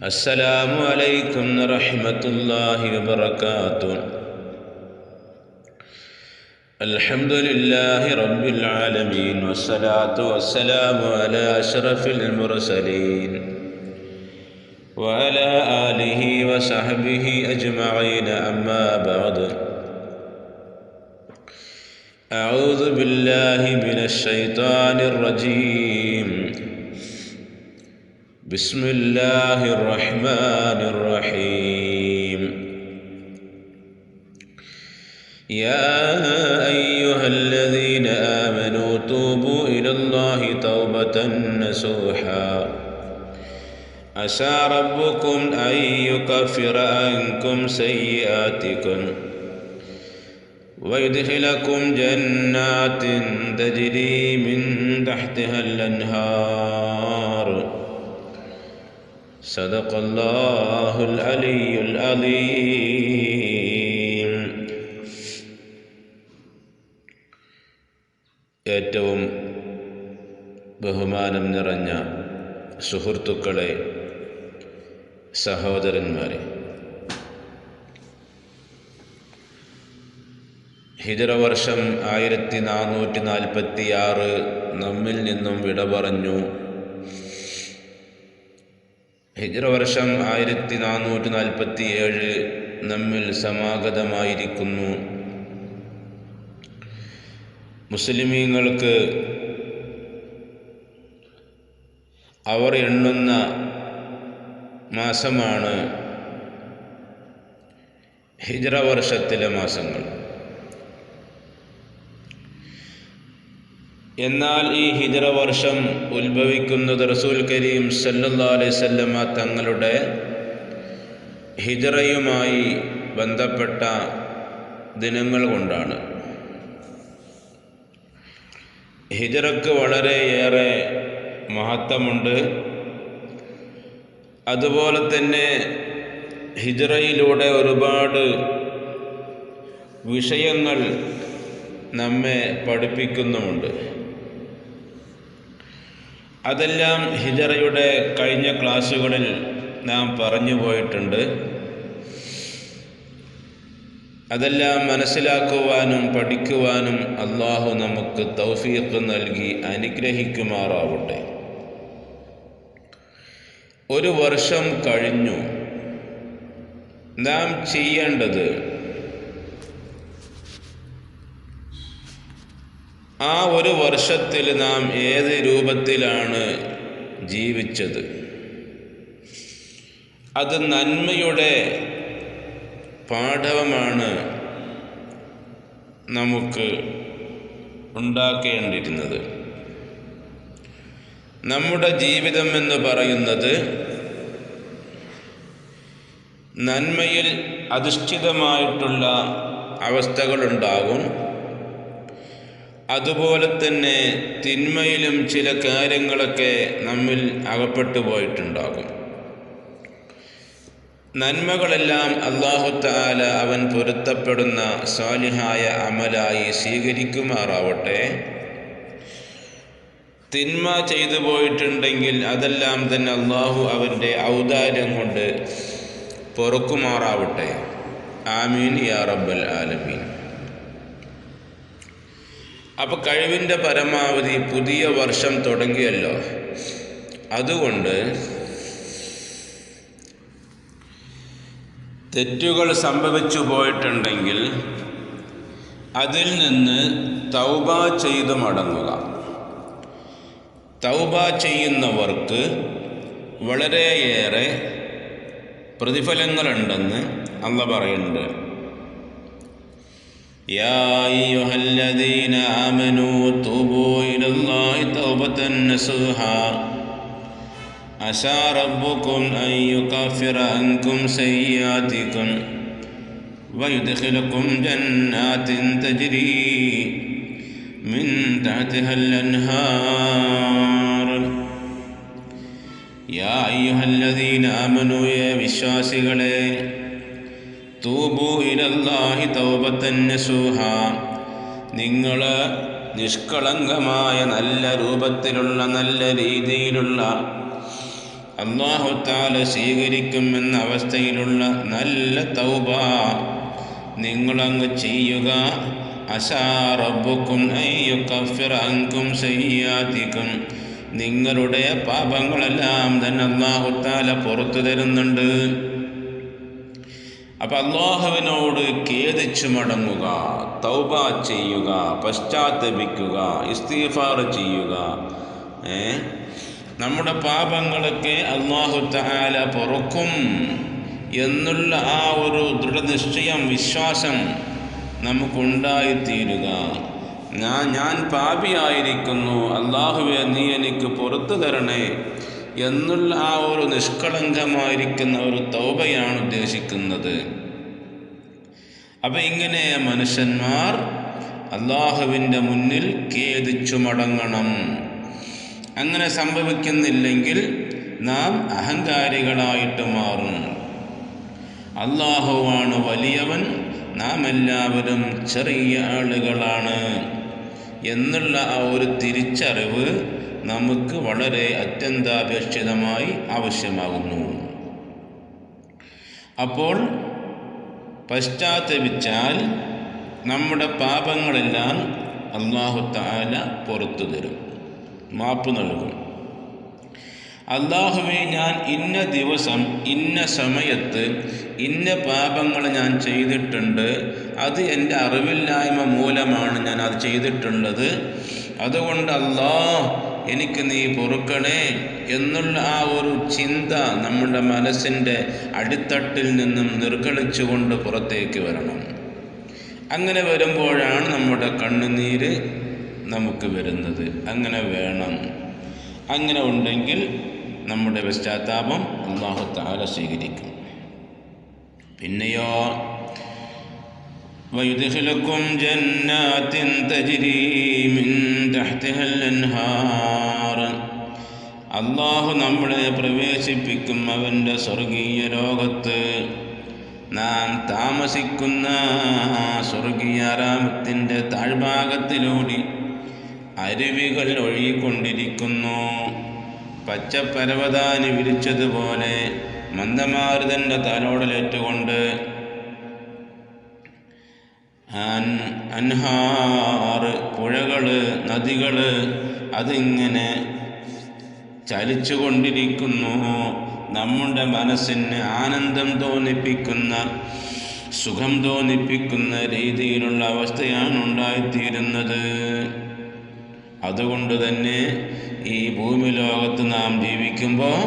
السلام عليكم ورحمة الله وبركاته. الحمد لله رب العالمين والصلاة والسلام على أشرف المرسلين وعلى آله وصحبه أجمعين. أما بعد، أعوذ بالله من الشيطان الرجيم. بسم الله الرحمن الرحيم. يا أيها الذين آمنوا توبوا إلى الله توبة نصوحا عسى ربكم أن يكفر عنكم سيئاتكم ويدخلكم جنات تجري من تحتها الأنهار. صدق الله العلي العظيم. ഏറ്റവും ബഹുമാനം നിറഞ്ഞ സുഹൃത്തുക്കളെ, സഹോദരന്മാരെ, ഹിജ്റ വർഷം 1446 നമ്മിൽ നിന്നും വിട പറഞ്ഞു. ഹിജ്റ വർഷം 1447 നമ്മിൽ സമാഗതമായിരിക്കുന്നു. മുസ്ലിമീങ്ങൾക്ക് അവർ എണ്ണുന്ന മാസമാണ് ഹിജ്റ വർഷത്തിലെ മാസങ്ങൾ. എന്നാൽ ഈ ഹിജ്റ വർഷം ഉത്ഭവിക്കുന്നത് റസൂൽ കരീം സല്ലല്ലാഹു അലൈഹി വസല്ലമ തങ്ങളുടെ ഹിജ്റയുമായി ബന്ധപ്പെട്ട ദിനങ്ങൾ കൊണ്ടാണ്. ഹിജ്റക്ക് വളരെയേറെ മഹത്വമുണ്ട്. അതുപോലെ തന്നെ ഹിജ്റയിലൂടെ ഒരുപാട് വിഷയങ്ങൾ നമ്മെ പഠിപ്പിക്കുന്നുമുണ്ട്. അതെല്ലാം ഹിജ്റയുടെ കഴിഞ്ഞ ക്ലാസ്സുകളിൽ നാം പറഞ്ഞു പോയിട്ടുണ്ട്. അതെല്ലാം മനസ്സിലാക്കുവാനും പഠിക്കുവാനും അള്ളാഹു നമുക്ക് തൗഫീഖ് നൽകി അനുഗ്രഹിക്കുമാറാവട്ടെ. ഒരു വർഷം കഴിഞ്ഞു. നാം ചെയ്യേണ്ടത് ആ ഒരു വർഷത്തിൽ നാം ഏത് രൂപത്തിലാണ് ജീവിച്ചത്, അത് നന്മയുടെ പാഠവമാണ് നമുക്ക് ഉണ്ടാക്കേണ്ടിയിരുന്നത്. നമ്മുടെ ജീവിതം എന്ന് പറയുന്നത് നന്മയിൽ അധിഷ്ഠിതമായിട്ടുള്ള അവസ്ഥകളുണ്ടാകും. അതുപോലെ തന്നെ തിന്മയിലും ചില കാര്യങ്ങളൊക്കെ നമ്മിൽ അകപ്പെട്ടു പോയിട്ടുണ്ടാകും. നന്മകളെല്ലാം അല്ലാഹു തആല അവൻ പൊരുത്തപ്പെടുന്ന സാലിഹായ അമലായി സ്വീകരിക്കുമാറാവട്ടെ. തിന്മ ചെയ്തു പോയിട്ടുണ്ടെങ്കിൽ അതെല്ലാം തന്നെ അല്ലാഹു അവൻ്റെ ഔദാര്യം കൊണ്ട് പൊറുക്കുമാറാവട്ടെ. ആമീൻ യാ റബ്ബൽ ആലമീൻ. അപ്പോൾ കഴിവിൻ്റെ പരമാവധി പുതിയ വർഷം തുടങ്ങിയല്ലോ, അതുകൊണ്ട് തെറ്റുകൾ സംഭവിച്ചു പോയിട്ടുണ്ടെങ്കിൽ അതിൽ നിന്ന് തൗബ ചെയ്ത് മടങ്ങുക. തൗബ ചെയ്യുന്നവർക്ക് വളരെയേറെ പ്രതിഫലങ്ങളുണ്ടെന്ന് അല്ലാഹു പറയുന്നുണ്ട്. യാ അയ്യുഹല്ലദീന ആമനൂ തൂബൂ ഇലല്ലാഹി തൗബതൻ നസൂഹാ അസാ റബ്ബുക്കും അൻ യുകഫിറ അൻകും സയ്യിആതികും വയുദ്ഖിലകും ജന്നാത്തിൻ തജ്രീ മിൻ തഹ്തിഹൽ അൻഹാർ. യാ അയ്യുഹല്ലദീന ആമനൂ, വിശ്വാസികളെ, തൂബൂ ഇലല്ലാഹി തൗബതൻ നസൂഹാ, നിങ്ങൾ നിഷ്കളങ്കമായ നല്ല രൂപത്തിലുള്ള നല്ല രീതിയിലുള്ള അല്ലാഹു തആല സ്വീകരിക്കുമെന്ന അവസ്ഥയിലുള്ള നല്ല തൗബ നിങ്ങളങ്ങ് ചെയ്യുക. അസാ റബ്ബുക്കും അൻ യുകഫിറ അൻകും സയ്യിആതികും, നിങ്ങളുടെ പാപങ്ങളെല്ലാം തന്നെ അല്ലാഹു തആല പുറത്തു തരുന്നുണ്ട്. അപ്പം അല്ലാഹുവിനോട് ഖേദിച്ചു മടങ്ങുക, തൗബ ചെയ്യുക, പശ്ചാത്തപിക്കുക, ഇസ്തിഗ്ഫാർ ചെയ്യുക. നമ്മുടെ പാപങ്ങളൊക്കെ അല്ലാഹു തആല പൊറുക്കും എന്നുള്ള ആ ഒരു ദൃഢനിശ്ചയം, വിശ്വാസം നമുക്കുണ്ടായിത്തീരുക. ഞാൻ പാപിയായിരിക്കുന്നു, അല്ലാഹുവേ നീ എനിക്ക് പുറത്തു തരണേ എന്നുള്ള ആ ഒരു നിഷ്കളങ്കമായിരിക്കുന്ന ഒരു തൗബയാണ് ഉദ്ദേശിക്കുന്നത്. അപ്പം ഇങ്ങനെ മനുഷ്യന്മാർ അല്ലാഹുവിൻ്റെ മുന്നിൽ ഖേദിച്ചു മടങ്ങണം. അങ്ങനെ സംഭവിക്കുന്നില്ലെങ്കിൽ നാം അഹങ്കാരികളായിട്ട് മാറും. അല്ലാഹുവാണ് വലിയവൻ, നാം എല്ലാവരും ചെറിയ ആളുകളാണ് എന്നുള്ള ആ ഒരു തിരിച്ചറിവ് നമുക്ക് വളരെ അത്യന്താപേക്ഷിതമായി ആവശ്യമാകുന്നു. അപ്പോൾ പശ്ചാത്തപിച്ചാൽ നമ്മുടെ പാപങ്ങളെല്ലാം അല്ലാഹു തആല പുറത്തു തരും, മാപ്പ് നൽകും. അല്ലാഹുവേ, ഞാൻ ഇന്ന ദിവസം ഇന്ന സമയത്ത് ഇന്ന പാപങ്ങൾ ഞാൻ ചെയ്തിട്ടുണ്ട്, അത് എൻ്റെ അറിവില്ലായ്മ മൂലമാണ് ഞാൻ അത് ചെയ്തിട്ടുള്ളത്, അതുകൊണ്ട് അല്ലാഹ് എനിക്ക് നീ പൊറുക്കണേ എന്നുള്ള ആ ഒരു ചിന്ത നമ്മുടെ മനസ്സിൻ്റെ അടിത്തട്ടിൽ നിന്നും നിർഗളിച്ചുകൊണ്ട് പുറത്തേക്ക് വരണം. അങ്ങനെ വരുമ്പോഴാണ് നമ്മുടെ കണ്ണുനീര് നമുക്ക് വരുന്നത്. അങ്ങനെ വേണം. അങ്ങനെ ഉണ്ടെങ്കിൽ നമ്മുടെ പശ്ചാത്താപം അല്ലാഹു തആല സ്വീകരിക്കും. പിന്നെയോ വയുദ്ഖിലുക്കും ജന്നാത്തിൻ തജ്രി മിൻ തഹ്തിഹൽ അൻഹാർ, അല്ലാഹു നമ്മളെ പ്രവേശിപ്പിക്കും അവൻ്റെ സ്വർഗീയ ലോകത്ത്. നാം താമസിക്കുന്ന സ്വർഗീയാരാമത്തിൻ്റെ താഴ്ഭാഗത്തിലൂടെ അരുവികൾ ഒഴുകിക്കൊണ്ടിരിക്കുന്നു. പച്ചപ്പരവതാനി വിരിച്ചതുപോലെ മന്ദമാരുതൻ്റെ തലോടലേറ്റുകൊണ്ട് അൻഹാറ്, പുഴകൾ, നദികൾ അതിങ്ങനെ ചലിച്ചുകൊണ്ടിരിക്കുന്നു. നമ്മുടെ മനസ്സിന് ആനന്ദം തോന്നിപ്പിക്കുന്ന, സുഖം തോന്നിപ്പിക്കുന്ന രീതിയിലുള്ള അവസ്ഥയാണ് ഉണ്ടായിത്തീരുന്നത്. അതുകൊണ്ട് തന്നെ ഈ ഭൂമി ലോകത്ത് നാം ജീവിക്കുമ്പോൾ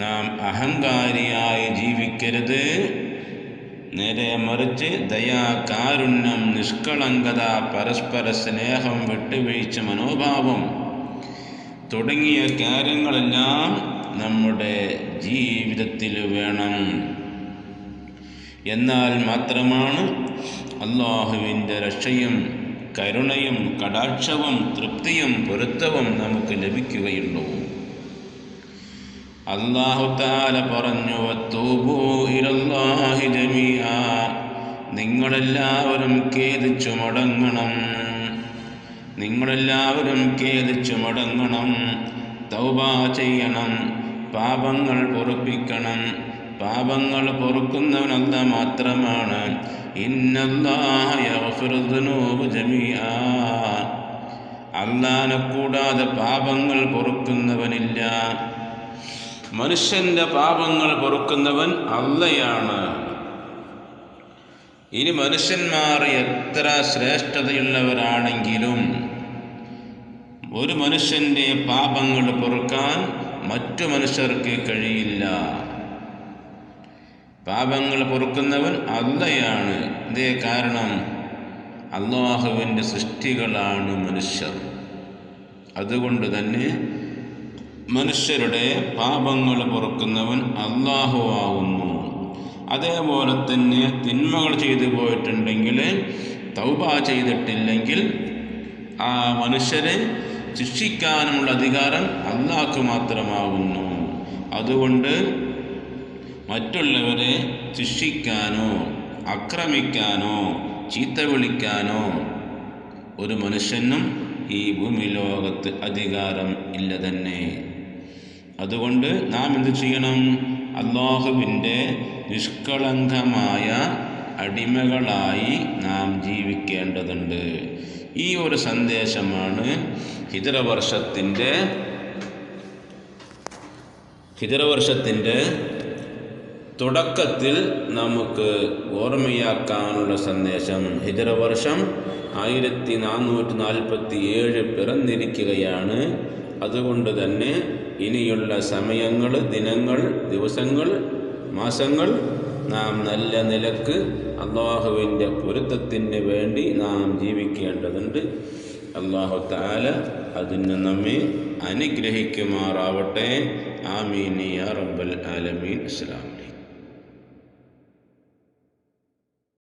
നാം അഹങ്കാരിയായി ജീവിക്കരുത്. നേരെ മറിച്ച് ദയാ, കാരുണ്യം, നിഷ്കളങ്കത, പരസ്പര സ്നേഹം, വിട്ടുവീഴ്ച മനോഭാവം തുടങ്ങിയ കാര്യങ്ങളെല്ലാം നമ്മുടെ ജീവിതത്തിൽ വേണം. എന്നാൽ മാത്രമാണ് അല്ലാഹുവിൻ്റെ രക്ഷയും കരുണയും കടാക്ഷവും തൃപ്തിയും പൊരുത്തവും നമുക്ക് ലഭിക്കുകയുള്ളൂ. അല്ലാഹു തആല പറഞ്ഞു, വതൂബൂ ഇലല്ലാഹി ജമീഅ, നിങ്ങളെല്ലാവരും ഖേദിച്ചു മടങ്ങണം, നിങ്ങളെല്ലാവരും ഖേദിച്ചു മടങ്ങണം, തൗബ ചെയ്യണം, പാപങ്ങൾ പൊറുപ്പിക്കണം. പാപങ്ങൾ പൊറുക്കുന്നവൻ അല്ലാഹ് മാത്രമാണ്. ഇന്നല്ലാഹ യഗ്ഫിറു ദുനൂബ ജമീഅ, അല്ലാഹനെ കൂടാതെ പാപങ്ങൾ പൊറുക്കുന്നവനില്ല. മനുഷ്യൻ്റെ പാപങ്ങൾ പൊറുക്കുന്നവൻ അല്ലാഹയാണ്. ഇനി മനുഷ്യന്മാർ എത്ര ശ്രേഷ്ഠതയുള്ളവരാണെങ്കിലും ഒരു മനുഷ്യൻ്റെ പാപങ്ങൾ പൊറുക്കാൻ മറ്റു മനുഷ്യർക്ക് കഴിയില്ല. പാപങ്ങൾ പൊറുക്കുന്നവൻ അല്ലാഹയാണ്. ഇതേ കാരണം അല്ലാഹുവിൻ്റെ സൃഷ്ടികളാണ് മനുഷ്യർ. അതുകൊണ്ട് തന്നെ മനുഷ്യരുടെ പാപങ്ങൾ പൊറുക്കുന്നവൻ അല്ലാഹു ആവുന്നു. അതേപോലെ തന്നെ തിന്മകൾ ചെയ്തു പോയിട്ടുണ്ടെങ്കിൽ, തൗബ ചെയ്തിട്ടില്ലെങ്കിൽ ആ മനുഷ്യരെ ശിക്ഷിക്കാനുമുള്ള അധികാരം അല്ലാഹ്ക്ക് മാത്രമാകുന്നു. അതുകൊണ്ട് മറ്റുള്ളവരെ ശിക്ഷിക്കാനോ ആക്രമിക്കാനോ ചീത്ത വിളിക്കാനോ ഒരു മനുഷ്യനും ഈ ഭൂമി ലോകത്ത് അധികാരം ഇല്ല തന്നെ. അതുകൊണ്ട് നാം എന്ത് ചെയ്യണം? അല്ലാഹുവിൻ്റെ നിഷ്കളങ്കമായ അടിമകളായി നാം ജീവിക്കേണ്ടതുണ്ട്. ഈ ഒരു സന്ദേശമാണ് ഹിജ്റ വർഷത്തിൻ്റെ തുടക്കത്തിൽ നമുക്ക് ഓർമ്മയാക്കാനുള്ള സന്ദേശം. ഹിജ്റ വർഷം 1447 പിറന്നിരിക്കുകയാണ്. അതുകൊണ്ട് തന്നെ ഇനിയുള്ള സമയങ്ങൾ, ദിനങ്ങൾ, ദിവസങ്ങൾ, മാസങ്ങൾ നാം നല്ല നിലക്ക് അല്ലാഹുവിൻ്റെ പൊരുത്തത്തിന് വേണ്ടി നാം ജീവിക്കേണ്ടതുണ്ട്. അല്ലാഹു തആല അതിന് നമ്മെ അനുഗ്രഹിക്കുമാറാവട്ടെ. ആമീൻ യാ റബ്ബൽ ആലമീൻ. അസ്സലാം.